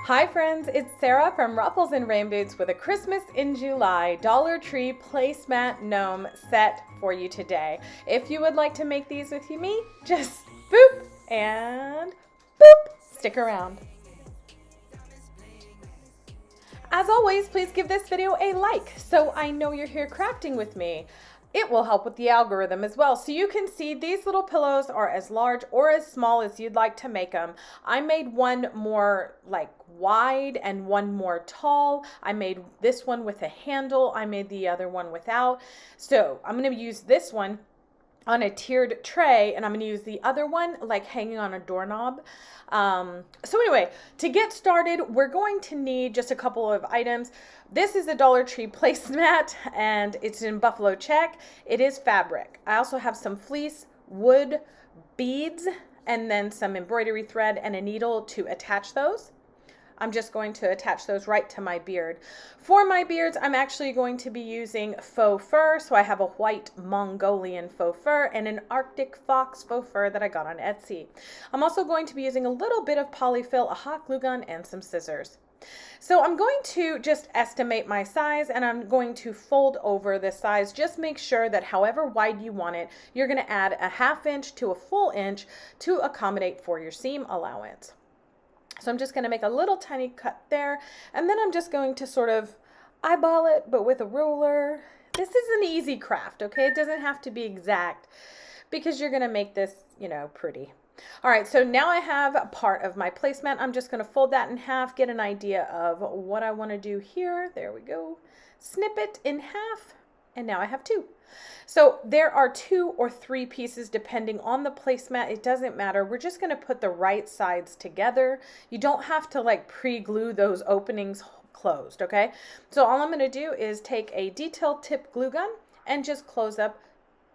Hi friends, it's Sarah from Ruffles and Rain Boots with a Christmas in July Dollar Tree placemat gnome set for you today. If you would like to make these with me, just boop and boop, stick around. As always, please give this video a like so I know you're here crafting with me. It will help with the algorithm as well. So you can see these little pillows are as large or as small as you'd like to make them. I made one more like wide and one more tall. I made this one with a handle. I made the other one without. So I'm going to use this one on a tiered tray, and I'm going to use the other one like hanging on a doorknob. So anyway, to get started, we're going to need just a couple of items. This is a Dollar Tree placemat, and it's in buffalo check. It is fabric. I also have some fleece, wood, beads, and then some embroidery thread and a needle to attach those. I'm just going to attach those right to my beard. For my beards, I'm actually going to be using faux fur. So I have a white Mongolian faux fur and an Arctic fox faux fur that I got on Etsy. I'm also going to be using a little bit of polyfill, a hot glue gun, and some scissors. So I'm going to just estimate my size, and I'm going to fold over this size. Just make sure that however wide you want it, you're going to add a ½ inch to a full inch to accommodate for your seam allowance. So I'm just going to make a little tiny cut there, and then I'm just going to sort of eyeball it, but with a ruler. This is an easy craft, okay? It doesn't have to be exact because you're going to make this, pretty. All right, so now I have a part of my placemat. I'm just going to fold that in half, get an idea of what I want to do here. There we go. Snip it in half, and now I have two. So there are 2 or 3 pieces depending on the placemat. It doesn't matter. We're just going to put the right sides together. You don't have to like pre-glue those openings closed, okay? So all I'm going to do is take a detail tip glue gun and just close up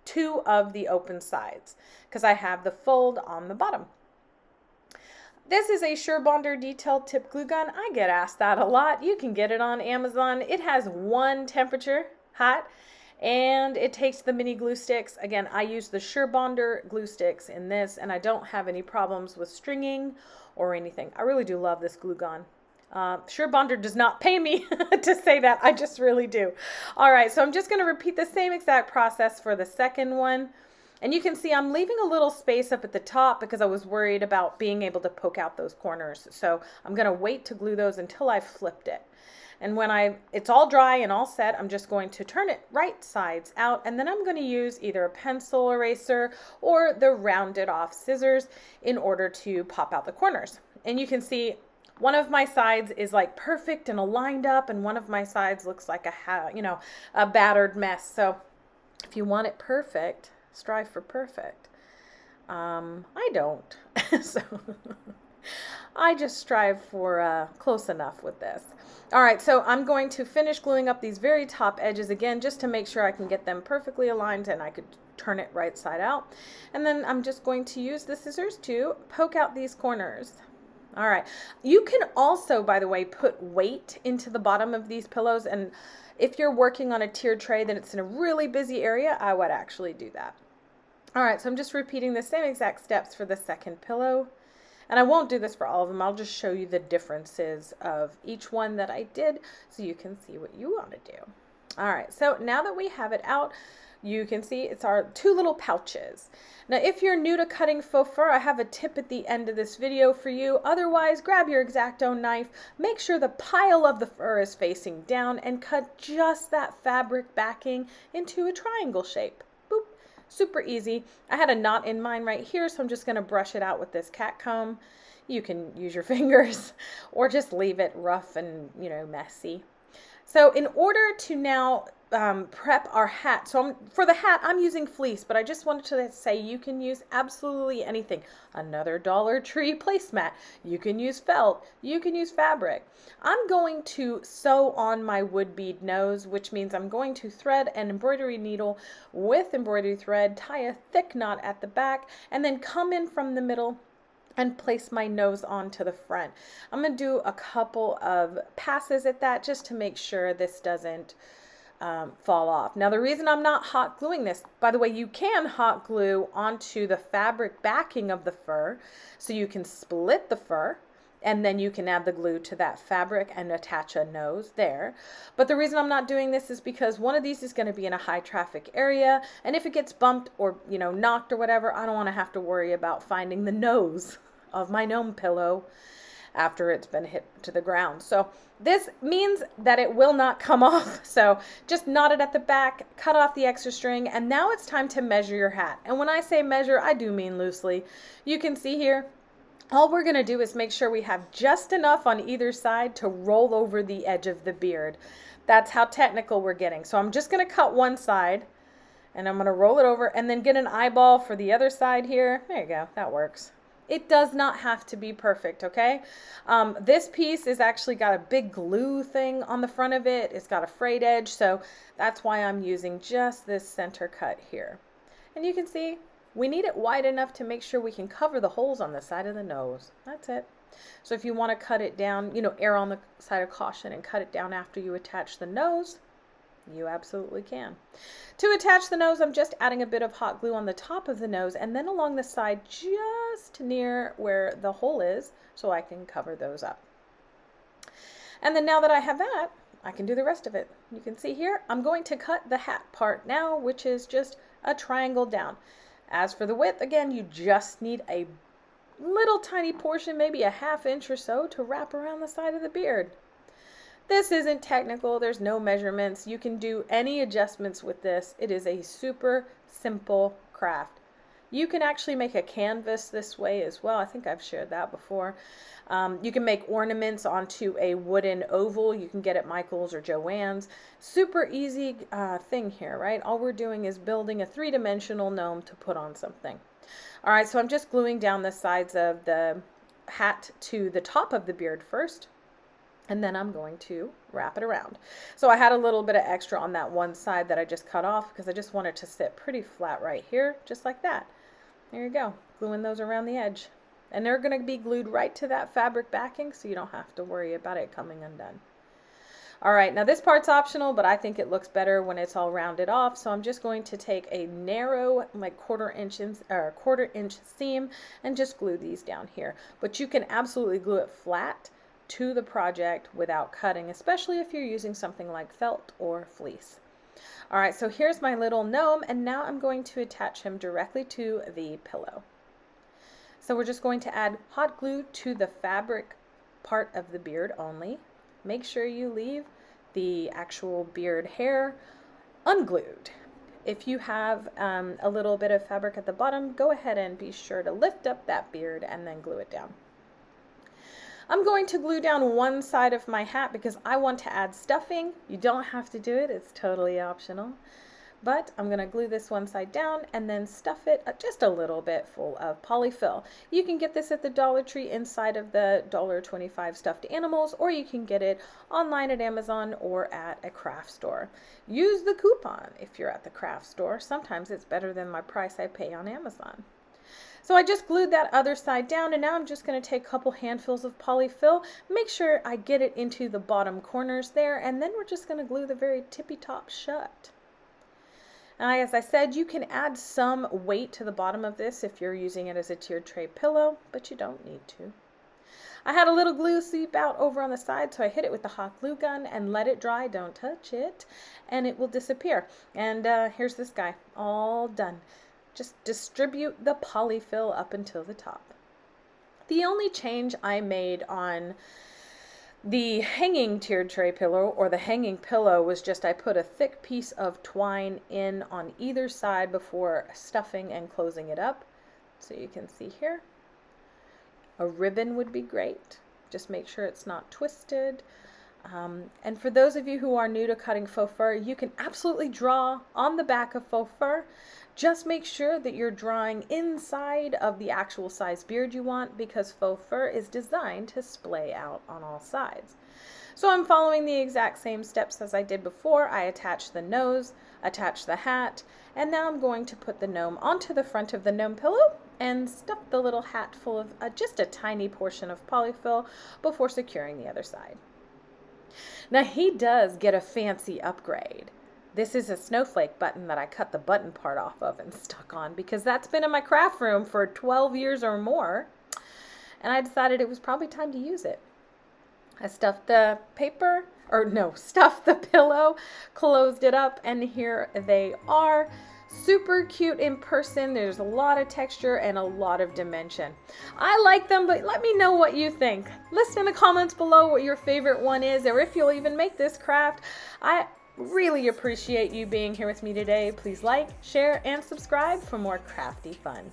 2 of the open sides because I have the fold on the bottom. This is a Surebonder detail tip glue gun. I get asked that a lot. You can get it on Amazon. It has 1 temperature, hot, and it takes the mini glue sticks. Again, I use the Surebonder glue sticks in this, and I don't have any problems with stringing or anything. I really do love this glue gun. Surebonder does not pay me to say that. I just really do. All right, so I'm just going to repeat the same exact process for the second one. And you can see I'm leaving a little space up at the top because I was worried about being able to poke out those corners. So I'm going to wait to glue those until I've flipped it. And when it's all dry and all set, I'm just going to turn it right sides out, and then I'm going to use either a pencil eraser or the rounded off scissors in order to pop out the corners. And you can see one of my sides is like perfect and aligned up, and one of my sides looks like a battered mess. So if you want it perfect, strive for perfect. I don't. So I just strive for close enough with this. All right, so I'm going to finish gluing up these very top edges again just to make sure I can get them perfectly aligned and I could turn it right side out. And then I'm just going to use the scissors to poke out these corners. All right, you can also, by the way, put weight into the bottom of these pillows, and if you're working on a tiered tray that it's in a really busy area, I would actually do that. All right, so I'm just repeating the same exact steps for the second pillow. And I won't do this for all of them. I'll just show you the differences of each one that I did so you can see what you want to do. All right, so now that we have it out, you can see it's our 2 little pouches. Now, if you're new to cutting faux fur, I have a tip at the end of this video for you. Otherwise, grab your X-Acto knife, make sure the pile of the fur is facing down, and cut just that fabric backing into a triangle shape. Boop. Super easy. I had a knot in mine right here, so I'm just going to brush it out with this cat comb. You can use your fingers or just leave it rough and, messy. So in order to now prep our hat, so for the hat, I'm using fleece, but I just wanted to say you can use absolutely anything. Another Dollar Tree placemat. You can use felt. You can use fabric. I'm going to sew on my wood bead nose, which means I'm going to thread an embroidery needle with embroidery thread, tie a thick knot at the back, and then come in from the middle and place my nose onto the front. I'm going to do a couple of passes at that just to make sure this doesn't fall off. Now, the reason I'm not hot gluing this, by the way, you can hot glue onto the fabric backing of the fur, so you can split the fur And then you can add the glue to that fabric and attach a nose there. But the reason I'm not doing this is because one of these is going to be in a high traffic area. And if it gets bumped or, knocked or whatever, I don't want to have to worry about finding the nose of my gnome pillow after it's been hit to the ground. So this means that it will not come off. So just knot it at the back, cut off the extra string, and now it's time to measure your hat. And when I say measure, I do mean loosely. You can see here, all we're going to do is make sure we have just enough on either side to roll over the edge of the beard. That's how technical we're getting. So I'm just going to cut one side and I'm going to roll it over and then get an eyeball for the other side here. There you go. That works. It does not have to be perfect, okay? This piece is actually got a big glue thing on the front of it. It's got a frayed edge, so that's why I'm using just this center cut here. And you can see we need it wide enough to make sure we can cover the holes on the side of the nose. That's it. So if you want to cut it down, err on the side of caution and cut it down after you attach the nose, you absolutely can. To attach the nose, I'm just adding a bit of hot glue on the top of the nose and then along the side just near where the hole is so I can cover those up. And then now that I have that, I can do the rest of it. You can see here, I'm going to cut the hat part now, which is just a triangle down. As for the width, again, you just need a little tiny portion, maybe a ½ inch or so, to wrap around the side of the beard. This isn't technical. There's no measurements. You can do any adjustments with this. It is a super simple craft. You can actually make a canvas this way as well. I think I've shared that before. You can make ornaments onto a wooden oval. You can get at Michael's or Joann's. Super easy thing here, right? All we're doing is building a three-dimensional gnome to put on something. All right, so I'm just gluing down the sides of the hat to the top of the beard first. And then I'm going to wrap it around. So I had a little bit of extra on that one side that I just cut off because I just wanted to sit pretty flat right here, just like that. There you go, gluing those around the edge. And they're going to be glued right to that fabric backing, so you don't have to worry about it coming undone. All right, now this part's optional, but I think it looks better when it's all rounded off. So I'm just going to take a narrow, like quarter inch seam and just glue these down here. But you can absolutely glue it flat to the project without cutting, especially if you're using something like felt or fleece. All right, so here's my little gnome, and now I'm going to attach him directly to the pillow. So we're just going to add hot glue to the fabric part of the beard only. Make sure you leave the actual beard hair unglued. If you have a little bit of fabric at the bottom, go ahead and be sure to lift up that beard and then glue it down. I'm going to glue down one side of my hat because I want to add stuffing. You don't have to do it, it's totally optional. But I'm going to glue this one side down and then stuff it just a little bit full of polyfill. You can get this at the Dollar Tree inside of the $1.25 stuffed animals, or you can get it online at Amazon or at a craft store. Use the coupon if you're at the craft store. Sometimes it's better than my price I pay on Amazon. So I just glued that other side down, and now I'm just going to take a couple handfuls of polyfill, make sure I get it into the bottom corners there, and then we're just going to glue the very tippy top shut. As I said, you can add some weight to the bottom of this if you're using it as a tiered tray pillow, but you don't need to. I had a little glue seep out over on the side, so I hit it with the hot glue gun and let it dry. Don't touch it, and it will disappear. And here's this guy, all done. Just distribute the polyfill up until the top. The only change I made on the hanging tiered tray pillow or the hanging pillow was just I put a thick piece of twine in on either side before stuffing and closing it up. So you can see here. A ribbon would be great. Just make sure it's not twisted. And for those of you who are new to cutting faux fur, you can absolutely draw on the back of faux fur. Just make sure that you're drawing inside of the actual size beard you want, because faux fur is designed to splay out on all sides. So I'm following the exact same steps as I did before. I attach the nose, attach the hat, and now I'm going to put the gnome onto the front of the gnome pillow and stuff the little hat full of just a tiny portion of polyfill before securing the other side. Now he does get a fancy upgrade. This is a snowflake button that I cut the button part off of and stuck on because that's been in my craft room for 12 years or more. and I decided it was probably time to use it. I stuffed the paper, or no, stuffed the pillow, closed it up, and here they are. Super cute in person. There's a lot of texture and a lot of dimension. I like them, but let me know what you think. List in the comments below what your favorite one is, or if you'll even make this craft. I really appreciate you being here with me today. Please like, share, and subscribe for more crafty fun.